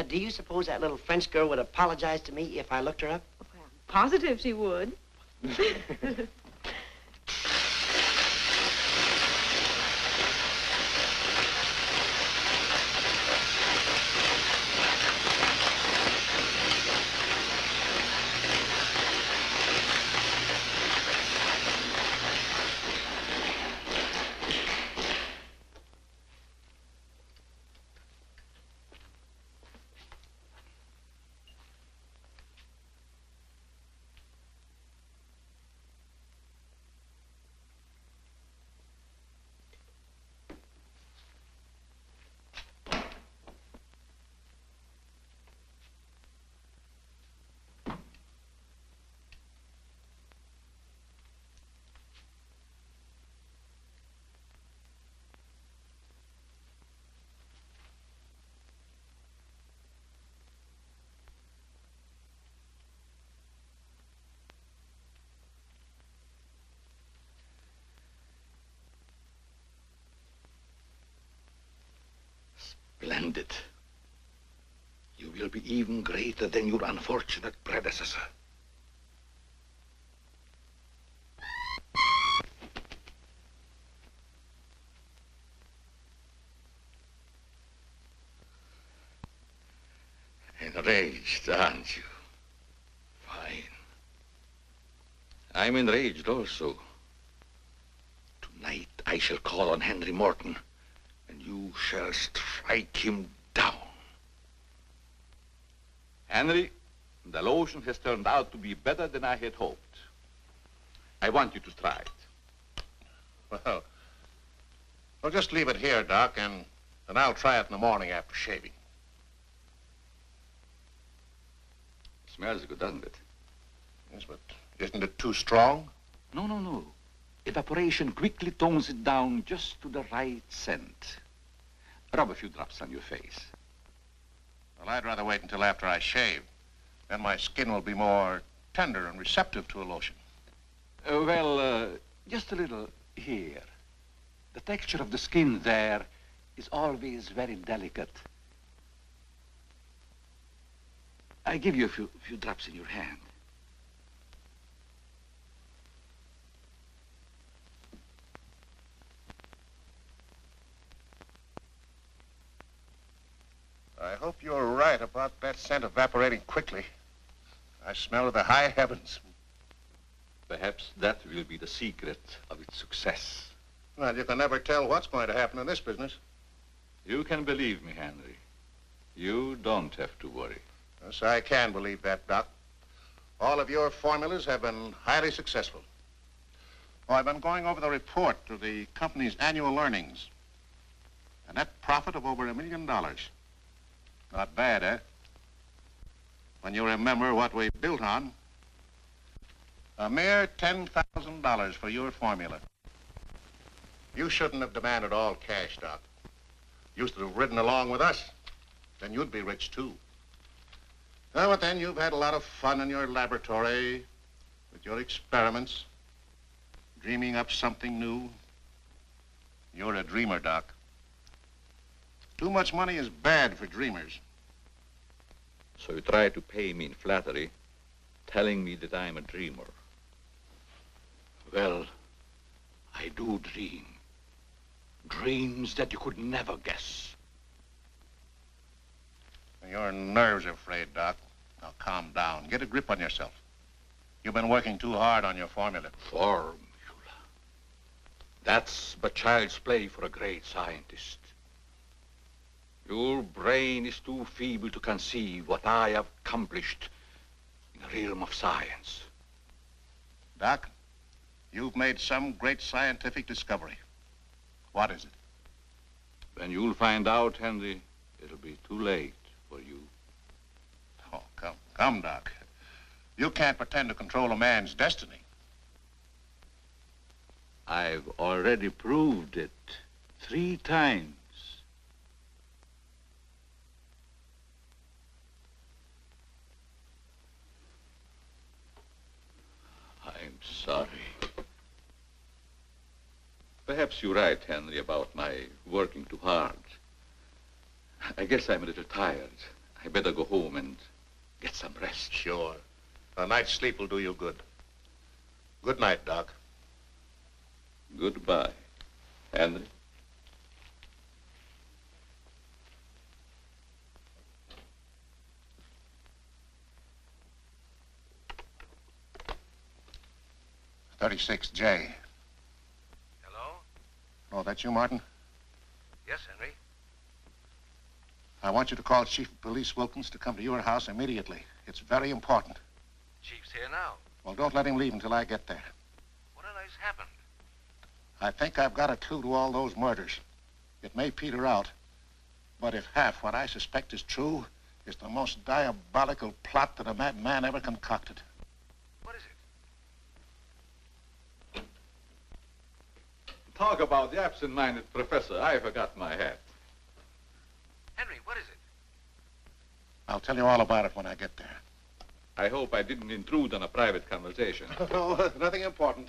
Speaker 10: do you suppose that little French girl would apologize to me if I looked her up?
Speaker 6: Positive she would.
Speaker 1: Splendid. You will be even greater than your unfortunate predecessor. Enraged, aren't you? Fine. I'm enraged also. Tonight I shall call on Henry Morton, and you shall strike him down. Henry, the lotion has turned out to be better than I had hoped. I want you to try it.
Speaker 4: Well, we'll just leave it here, Doc, and I'll try it in the morning after shaving.
Speaker 1: Smells good, doesn't it?
Speaker 4: Yes, but isn't it too strong?
Speaker 1: No, no, no. Evaporation quickly tones it down just to the right scent. Rub a few drops on your face.
Speaker 4: Well, I'd rather wait until after I shave. Then my skin will be more tender and receptive to a lotion.
Speaker 1: Just a little here. The texture of the skin there is always very delicate. I give you a few drops in your hand.
Speaker 4: hope you're right about that scent evaporating quickly. I smell of the high heavens.
Speaker 12: Perhaps that will be the secret of its success.
Speaker 4: Well, you can never tell what's going to happen in this business.
Speaker 12: You can believe me, Henry. You don't have to worry.
Speaker 4: Yes, I can believe that, Doc. All of your formulas have been highly successful. Oh, I've been going over the report to the company's annual earnings. A net profit of over $1 million. Not bad, eh? When you remember what we built on. A mere $10,000 for your formula. You shouldn't have demanded all cash, Doc. You should have ridden along with us. Then you'd be rich, too. Oh, but then you've had a lot of fun in your laboratory with your experiments, dreaming up something new. You're a dreamer, Doc. Too much money is bad for dreamers.
Speaker 12: So you try to pay me in flattery, telling me that I'm a dreamer.
Speaker 1: Well, I do dream. Dreams that you could never guess.
Speaker 4: Your nerves are frayed, Doc. Now calm down. Get a grip on yourself. You've been working too hard on your formula.
Speaker 1: Formula. That's but child's play for a great scientist. Your brain is too feeble to conceive what I have accomplished in the realm of science.
Speaker 4: Doc, you've made some great scientific discovery. What is it?
Speaker 12: When you'll find out, Henry, it'll be too late for you.
Speaker 4: Oh, come, Doc. You can't pretend to control a man's destiny.
Speaker 1: I've already proved it 3 times. I'm sorry.
Speaker 12: Perhaps you're right, Henry, about my working too hard. I guess I'm a little tired. I better go home and get some rest.
Speaker 4: Sure. A night's sleep will do you good. Good night, Doc.
Speaker 12: Goodbye, Henry.
Speaker 4: $36J.
Speaker 3: Hello?
Speaker 4: Oh, that's you, Martin?
Speaker 3: Yes, Henry.
Speaker 4: I want you to call Chief of Police Wilkins to come to your house immediately. It's very important.
Speaker 3: Chief's here now.
Speaker 4: Well, don't let him leave until I get there.
Speaker 3: What on earth's happened?
Speaker 4: I think I've got a clue to all those murders. It may peter out, but if half what I suspect is true, it's the most diabolical plot that a madman ever concocted.
Speaker 3: What is it?
Speaker 12: Talk about the absent-minded professor. I forgot my hat.
Speaker 3: Henry, what is it?
Speaker 4: I'll tell you all about it when I get there.
Speaker 12: I hope I didn't intrude on a private conversation.
Speaker 4: No, nothing important.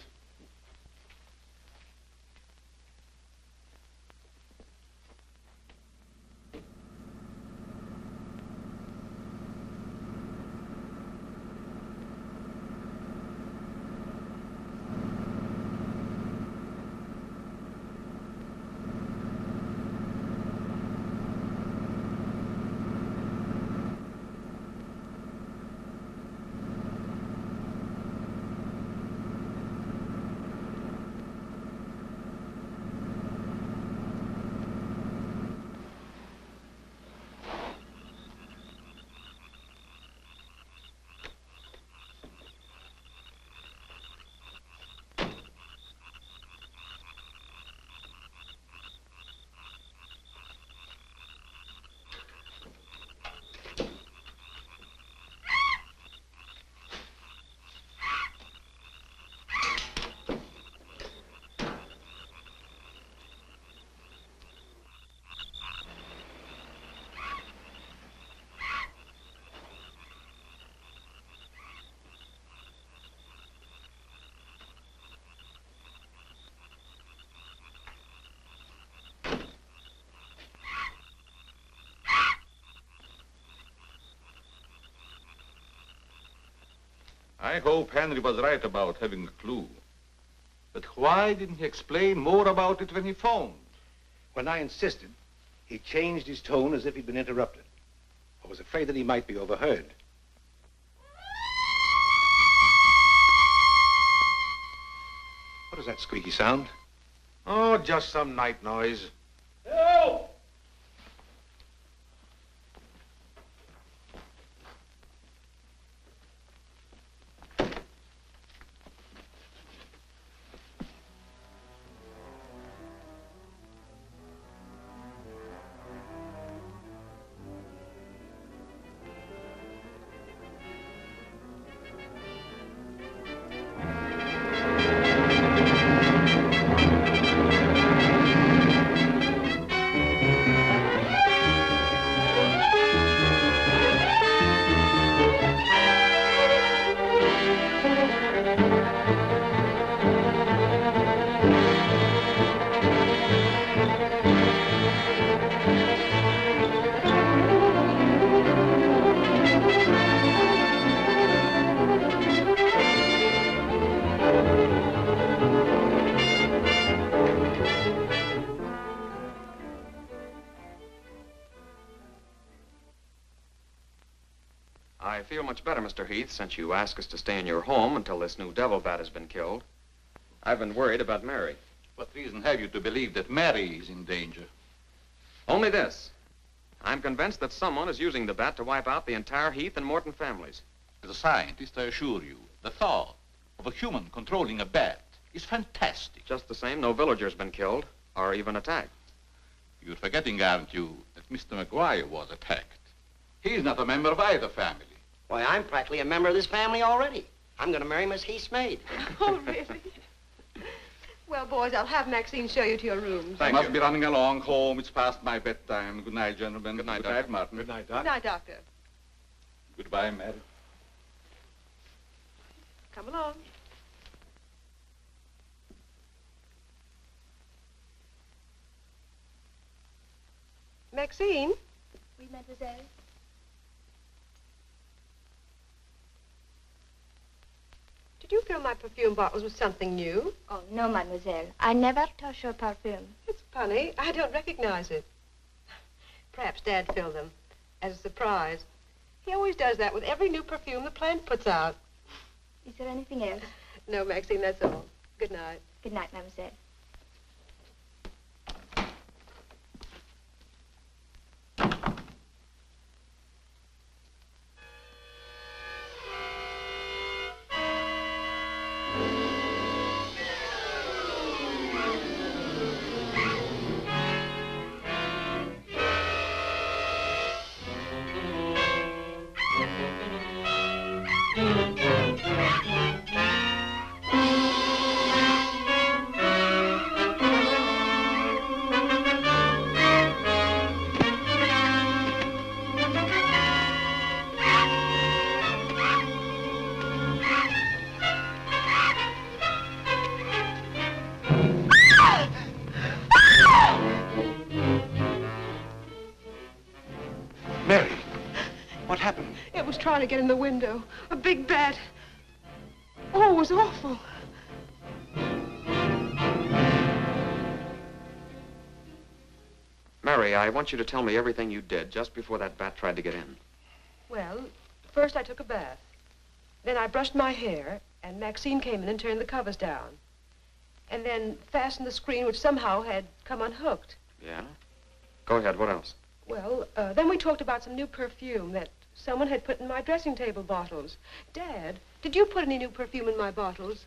Speaker 12: I hope Henry was right about having a clue. But why didn't he explain more about it when he phoned?
Speaker 17: When I insisted, he changed his tone as if he'd been interrupted.
Speaker 3: I was afraid that he might be overheard. What is that squeaky sound?
Speaker 4: Oh, just some night noise.
Speaker 14: Help!
Speaker 11: I feel much better, Mr. Heath, since you asked us to stay in your home until this new devil bat has been killed. I've been worried about Mary.
Speaker 12: What reason have you to believe that Mary is in danger?
Speaker 11: Only this. I'm convinced that someone is using the bat to wipe out the entire Heath and Morton families.
Speaker 12: As a scientist, I assure you, the thought of a human controlling a bat is fantastic.
Speaker 11: Just the same, no villager's been killed or even attacked.
Speaker 12: You're forgetting, aren't you, that Mr. McGuire was attacked. He's not a member of either family.
Speaker 10: Why, I'm practically a member of this family already. I'm going to marry Miss Heath's maid.
Speaker 6: Oh, really? Well, boys, I'll have Maxine show you to your rooms.
Speaker 12: I must be running along home. It's past my bedtime. Good night, gentlemen.
Speaker 11: Good night,
Speaker 12: Good night, Martin.
Speaker 4: Good night,
Speaker 6: Good
Speaker 4: Doc.
Speaker 6: night, Doctor.
Speaker 12: Goodbye, Mary.
Speaker 6: Come along. Maxine?
Speaker 13: Oui, mademoiselle.
Speaker 6: Did you fill my perfume bottles with something new?
Speaker 13: Oh, no, mademoiselle. I never touch your perfume.
Speaker 6: It's funny. I don't recognize it. Perhaps Dad filled them as a surprise. He always does that with every new perfume the plant puts out.
Speaker 13: Is there anything else?
Speaker 6: No, Maxine, that's all. Good night.
Speaker 13: Good night, mademoiselle.
Speaker 3: Mary, what happened?
Speaker 6: It was trying to get in the window. A big bat. Oh, it was awful.
Speaker 11: Mary, I want you to tell me everything you did just before that bat tried to get in.
Speaker 6: Well, first I took a bath. Then I brushed my hair, and Maxine came in and turned the covers down. And then fastened the screen, which somehow had come unhooked.
Speaker 11: Yeah? Go ahead, what else?
Speaker 6: Well, then we talked about some new perfume that someone had put in my dressing table bottles. Dad, did you put any new perfume in my bottles?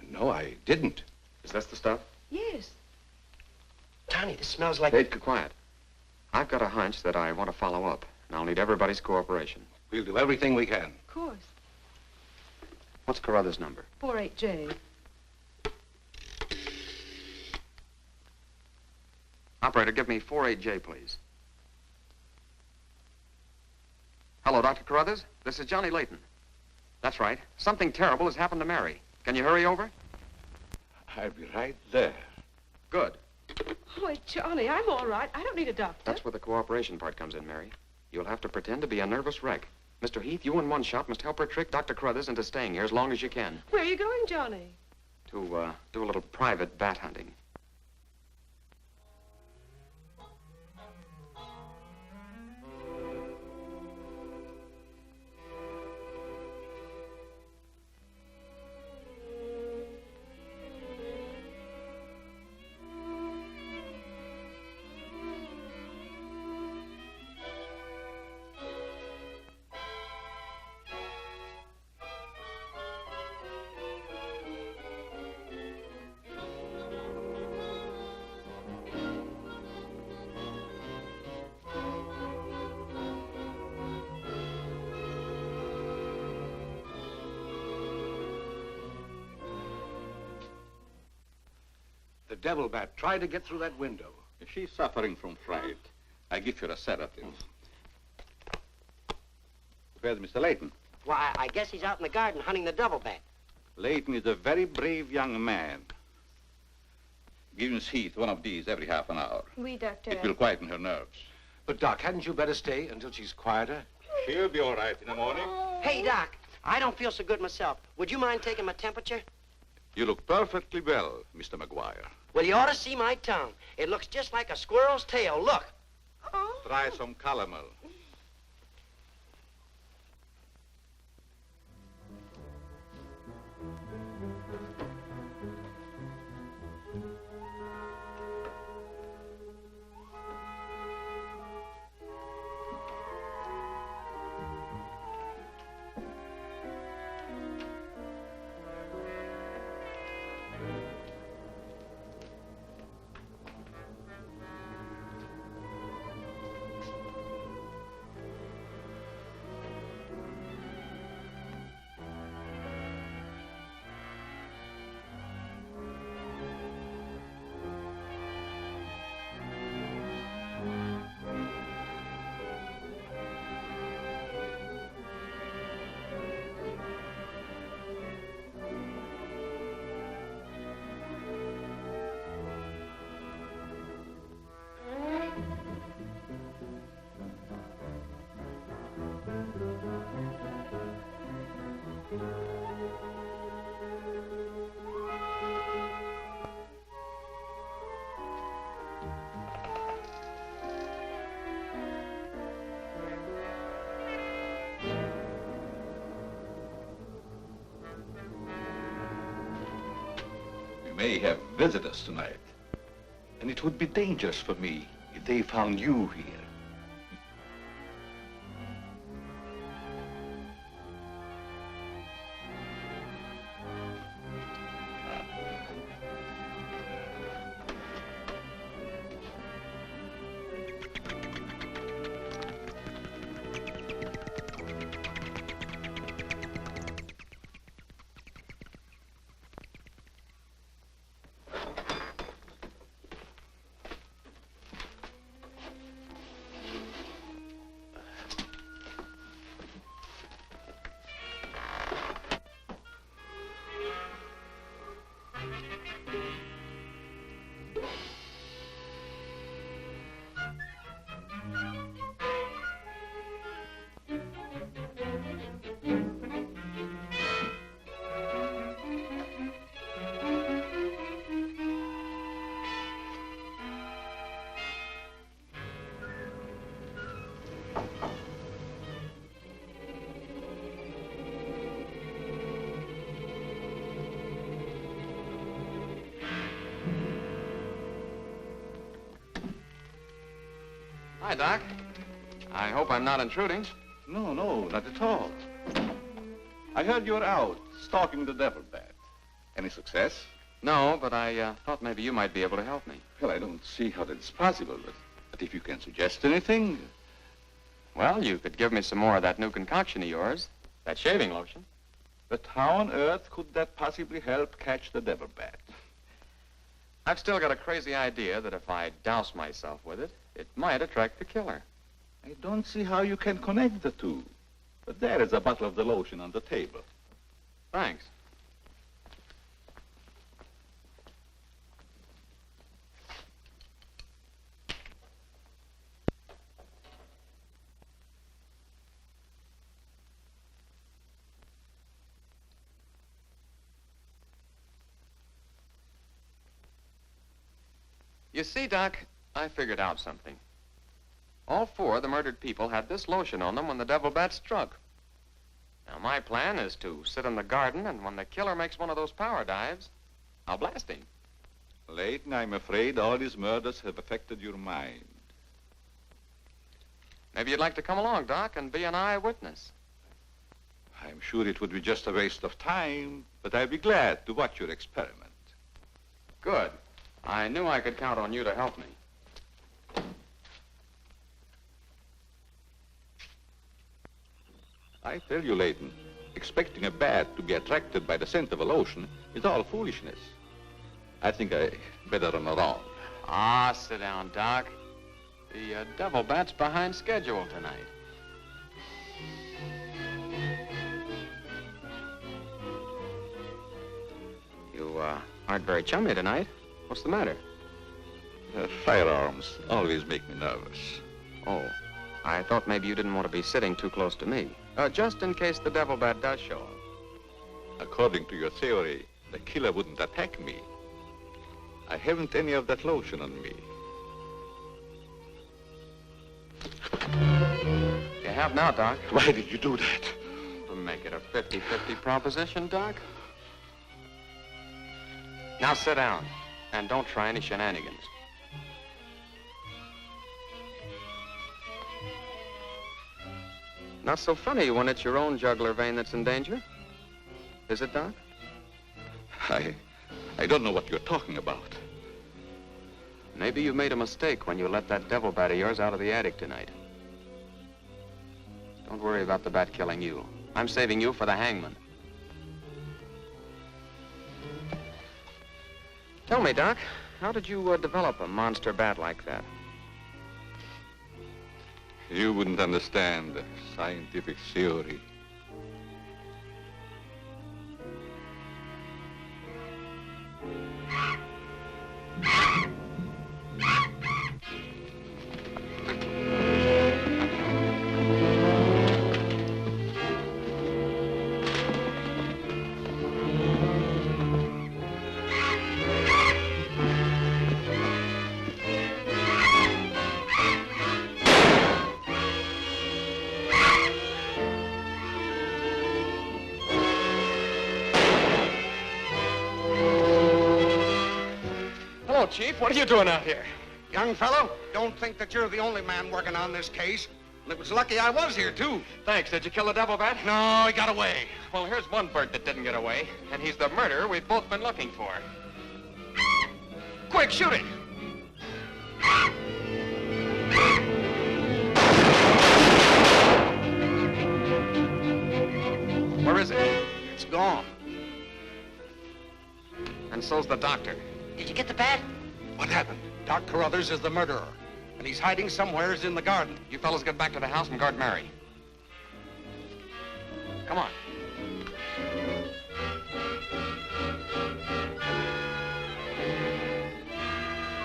Speaker 3: No, I didn't.
Speaker 11: Is this the stuff?
Speaker 6: Yes.
Speaker 10: Tony, this smells like...
Speaker 11: Hey, quiet. I've got a hunch that I want to follow up, and I'll need everybody's cooperation.
Speaker 3: We'll do everything we can.
Speaker 6: Of course.
Speaker 11: What's Carruthers' number?
Speaker 6: 48J.
Speaker 11: Operator, give me 48J, please. Hello, Dr. Carruthers. This is Johnny Layton. That's right. Something terrible has happened to Mary. Can you hurry over?
Speaker 12: I'll be right there.
Speaker 11: Good.
Speaker 6: Oh, Johnny, I'm all right. I don't need a doctor.
Speaker 11: That's where the cooperation part comes in, Mary. You'll have to pretend to be a nervous wreck. Mr. Heath, you in one shot must help her trick Dr. Carruthers into staying here as long as you can.
Speaker 6: Where are you going, Johnny?
Speaker 11: To, do a little private bat hunting.
Speaker 3: The devil bat tried to get through that window.
Speaker 12: If she's suffering from fright, I give her a sedative. Where's Mr. Layton?
Speaker 10: Why, I guess he's out in the garden hunting the devil bat.
Speaker 12: Layton is a very brave young man. Give Miss Heath one of these every half an hour.
Speaker 13: Oui, Doctor.
Speaker 12: It will quieten her nerves.
Speaker 3: But, Doc, hadn't you better stay until she's quieter?
Speaker 12: She'll be all right in the morning.
Speaker 10: Hey, Doc, I don't feel so good myself. Would you mind taking my temperature?
Speaker 12: You look perfectly well, Mr. McGuire.
Speaker 10: Well, you ought to see my tongue. It looks just like a squirrel's tail. Look.
Speaker 12: Try some calomel.
Speaker 1: We may have visitors tonight, and it would be dangerous for me if they found you here.
Speaker 11: Hi, Doc. I hope I'm not intruding.
Speaker 12: No, not at all. I heard you were out stalking the devil bat. Any success?
Speaker 11: No, but I thought maybe you might be able to help me.
Speaker 12: Well, I don't see how that's possible, but if you can suggest anything...
Speaker 11: Well, you could give me some more of that new concoction of yours, that shaving lotion.
Speaker 12: But how on earth could that possibly help catch the devil bat?
Speaker 11: I've still got a crazy idea that if I douse myself with it, it might attract the killer.
Speaker 12: I don't see how you can connect the two. But there is a bottle of the lotion on the table.
Speaker 11: Thanks. You see, Doc, I figured out something. All four of the murdered people had this lotion on them when the devil bat struck. Now, my plan is to sit in the garden, and when the killer makes one of those power dives, I'll blast him.
Speaker 12: Layton, I'm afraid all these murders have affected your mind.
Speaker 11: Maybe you'd like to come along, Doc, and be an eyewitness.
Speaker 12: I'm sure it would be just a waste of time, but I'd be glad to watch your experiment.
Speaker 11: Good. I knew I could count on you to help me.
Speaker 12: I tell you, Layton, expecting a bat to be attracted by the scent of a lotion is all foolishness. I think I better run around.
Speaker 11: Ah, sit down, Doc. The devil bat's behind schedule tonight. You aren't very chummy tonight. What's the matter?
Speaker 12: Firearms always make me nervous.
Speaker 11: Oh, I thought maybe you didn't want to be sitting too close to me. Just in case the devil bat does show up.
Speaker 12: According to your theory, the killer wouldn't attack me. I haven't any of that lotion on me.
Speaker 11: You have now, Doc.
Speaker 12: Why did you do that?
Speaker 11: To make it a 50-50 proposition, Doc. Now sit down, and don't try any shenanigans. Not so funny when it's your own jugular vein that's in danger. Is it, Doc?
Speaker 12: I don't know what you're talking about.
Speaker 11: Maybe you made a mistake when you let that devil bat of yours out of the attic tonight. Don't worry about the bat killing you. I'm saving you for the hangman. Tell me, Doc, how did you develop a monster bat like that?
Speaker 12: You wouldn't understand the scientific theory.
Speaker 11: Chief, what are you doing out here?
Speaker 2: Young fellow, don't think that you're the only man working on this case. And it was lucky I was here, too.
Speaker 11: Thanks. Did you kill the devil bat?
Speaker 2: No, he got away.
Speaker 11: Well, here's one bird that didn't get away, and he's the murderer we've both been looking for. Quick, shoot it! Where is it?
Speaker 2: It's gone.
Speaker 11: And so's the doctor.
Speaker 10: Did you get the bat?
Speaker 2: What happened? Doc Carruthers is the murderer, and he's hiding somewheres in the garden.
Speaker 11: You fellas get back to the house and guard Mary. Come on.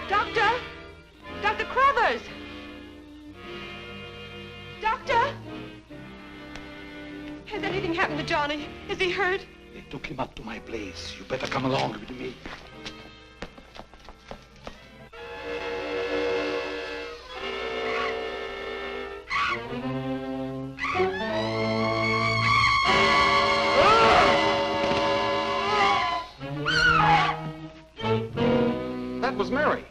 Speaker 6: Doctor! Dr. Carruthers! Doctor! Has anything happened to Johnny? Is he hurt?
Speaker 1: They took him up to my place. You better come along with me.
Speaker 11: That was Mary.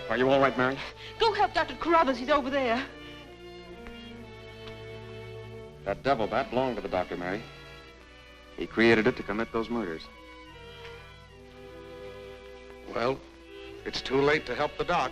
Speaker 11: Are you all right, Mary?
Speaker 6: Go help Dr. Carruthers. He's over there.
Speaker 11: That devil bat belonged to the doctor, Mary. He created it to commit those murders.
Speaker 2: Well, it's too late to help the doc.